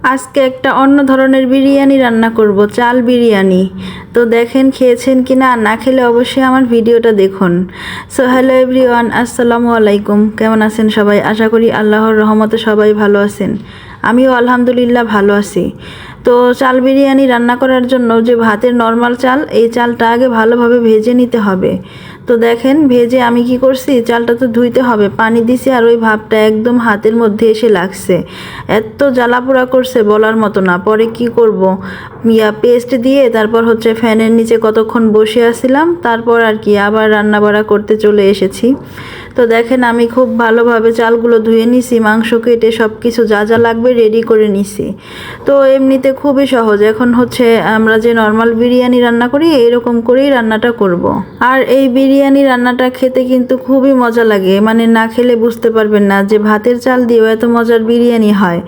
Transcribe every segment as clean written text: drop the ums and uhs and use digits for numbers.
আজকে একটা অন্য ধরনের বিরিয়ানি রান্না করব, চাল বিরিয়ানি। তো দেখেন খেয়েছেন কি না, না খেলে অবশ্যই আমার ভিডিওটা দেখুন। সো হ্যালো এভরিওয়ান, আসসালামু আলাইকুম। কেমন আছেন সবাই? আশা করি আল্লাহর রহমতে সবাই ভালো আছেন। আমিও আলহামদুলিল্লাহ ভালো আছি। তো চাল বিরিয়ানি রান্না করার জন্য যে ভাতের নর্মাল চাল, এই চালটা আগে ভালোভাবে ভেজে নিতে হবে। তো দেখেন ভেজে আমি কি করছি, চালটা তো ধুইতে হবে, পানি দিছি আর ওই ভাবটা একদম হাতের মধ্যে এসে লাগছে। এত জ্বালাপোড়া করছে বলার মতো না। পরে কি করব, পেস্ট দিয়ে তারপর হচ্ছে ফ্যানের নিচে কতক্ষণ বসে আসছিলাম, তারপর আর কি আবার রান্না বাড়া করতে চলে এসেছি। তো দেখেন আমি খুব ভালোভাবে চালগুলো ধুয়ে নিছি, মাংস কেটে সব কিছু যা যা লাগবে রেডি করে নিছি। তো এমনিতে খুবই সহজ। এখন হচ্ছে আমরা যে নর্মাল বিরিয়ানি রান্না করি এইরকম করেই রান্নাটা করব। আর এই বিরিয়ানি রান্নাটা খেতে কিন্তু খুবই মজা লাগে, মানে না খেলে বুঝতে পারবেন না যে ভাতের চাল দিয়েও এত মজার বিরিয়ানি হয়।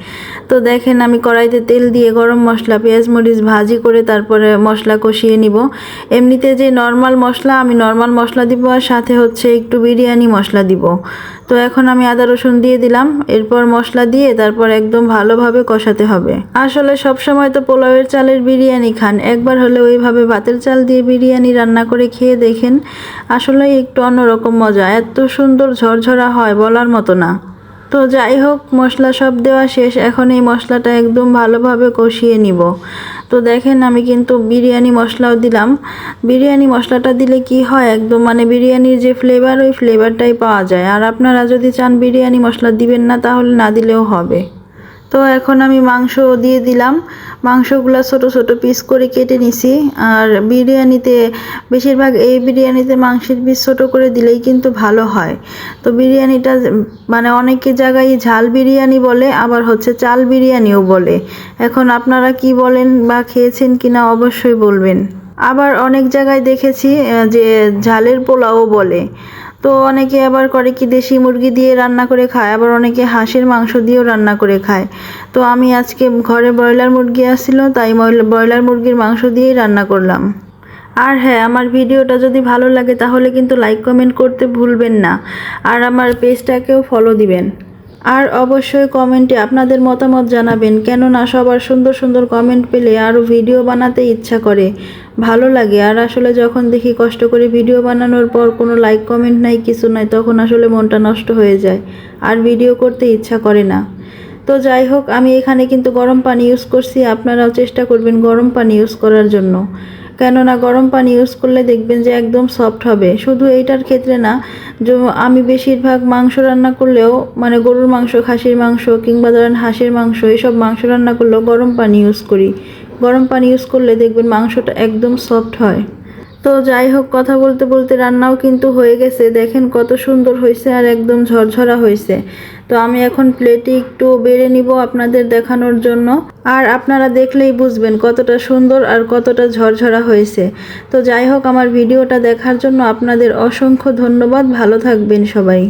তো দেখেন আমি কড়াইতে তেল দিয়ে গরম মশলা, পেঁয়াজ মরিচ ভাজি করে তারপরে মশলা কষিয়ে নিব। এমনিতে যে নর্মাল মশলা, আমি নর্মাল মশলা দিব আর সাথে হচ্ছে একটু বিরিয়ানি মশলা দিব। তো এখন আমি আদা রসুন দিয়ে দিলাম, এরপর মশলা দিয়ে তারপর একদম ভালোভাবে কষাতে হবে। আসলে সবসময় তো পোলাওয়ের চালের বিরিয়ানি খান, একবার হলে ওইভাবে ভাতের চাল দিয়ে বিরিয়ানি রান্না করে খেয়ে দেখেন, আসলে একটু অন্যরকম মজা, এত সুন্দর ঝরঝরা হয় বলার মতো না। তো যাই হোক, মশলা সব দেওয়া শেষ, এখন এই মশলাটা একদম ভালোভাবে কষিয়ে নিব। তো দেখেন আমি কিন্তু বিরিয়ানি মশলাও দিলাম। বিরিয়ানি মশলাটা দিলে কি হয়, একদম মানে বিরিয়ানির যে ফ্লেভার, ওই ফ্লেভারটাই পাওয়া যায়। আর আপনারা যদি চান বিরিয়ানি মশলা দিবেন না, তাহলে না দিলেও হবে। তো এখন আমি মাংস দিয়ে দিলাম। মাংসগুলো ছোট ছোট পিস করে কেটে নিছি। আর বিরিয়ানিতে বেশিরভাগ এই বিরিয়ানিতে মাংসের পিস ছোট করে দিলেই কিন্তু ভালো হয়। তো বিরিয়ানিটা মানে অনেকে জায়গায় ঝাল বিরিয়ানি বলে, আবার হচ্ছে চাল বিরিয়ানিও বলে। এখন আপনারা কি বলেন বা খেয়েছেন কিনা অবশ্যই বলবেন। আবার অনেক জায়গায় দেখেছি যে ঝালের পোলাও বলে। তো অনেকে আবার করে কি দেশি মুরগি দিয়ে রান্না করে খায়, আবার অনেকে হাঁসের মাংস দিয়েও রান্না করে খায়। তো আমি আজকে ঘরে ব্রয়লার মুরগি আসছিল, তাই ব্রয়লার মুরগির মাংস দিয়েই রান্না করলাম। আর হ্যাঁ, আমার ভিডিওটা যদি ভালো লাগে তাহলে কিন্তু লাইক কমেন্ট করতে ভুলবেন না। আর আমার পেজটাকেও ফলো দিবেন। আর অবশ্যই কমেন্টে আপনাদের মতামত জানাবেন, কেননা সবার সুন্দর সুন্দর কমেন্ট পেলে আরও ভিডিও বানাতে ইচ্ছা করে, ভালো লাগে। আর আসলে যখন দেখি কষ্ট করে ভিডিও বানানোর পর কোনো লাইক কমেন্ট নাই, কিছু নাই, তখন আসলে মনটা নষ্ট হয়ে যায়, আর ভিডিও করতে ইচ্ছা করে না। তো যাই হোক, আমি এখানে কিন্তু গরম পানি ইউজ করছি, আপনারাও চেষ্টা করবেন গরম পানি ইউজ করার জন্য। কেননা গরম পানি ইউজ করলে দেখবেন যে একদম সফট হবে। শুধু এইটার ক্ষেত্রে না, যে আমি বেশিরভাগ মাংস রান্না করলেও, মানে গরুর মাংস, খাসির মাংস কিংবা ধরেন হাঁসের মাংস, এইসব মাংস রান্না করলেও গরম পানি ইউজ করি। গরম পানি ইউজ করলে দেখবেন মাংসটা একদম সফট হয়। তো যাই হোক, কথা বলতে বলতে রান্নাও কিন্তু হয়ে গেছে। দেখেন কত সুন্দর হয়েছে আর একদম ঝরঝরা হয়েছে। তো আমি এখন প্লেটে একটু বেড়ে নিব আপনাদের দেখানোর জন্য। আর আপনারা দেখলেই বুঝবেন কতটা সুন্দর আর কতটা ঝরঝরা হয়েছে। তো যাই হোক, আমার ভিডিওটা দেখার জন্য আপনাদের অসংখ্য ধন্যবাদ। ভালো থাকবেন সবাই।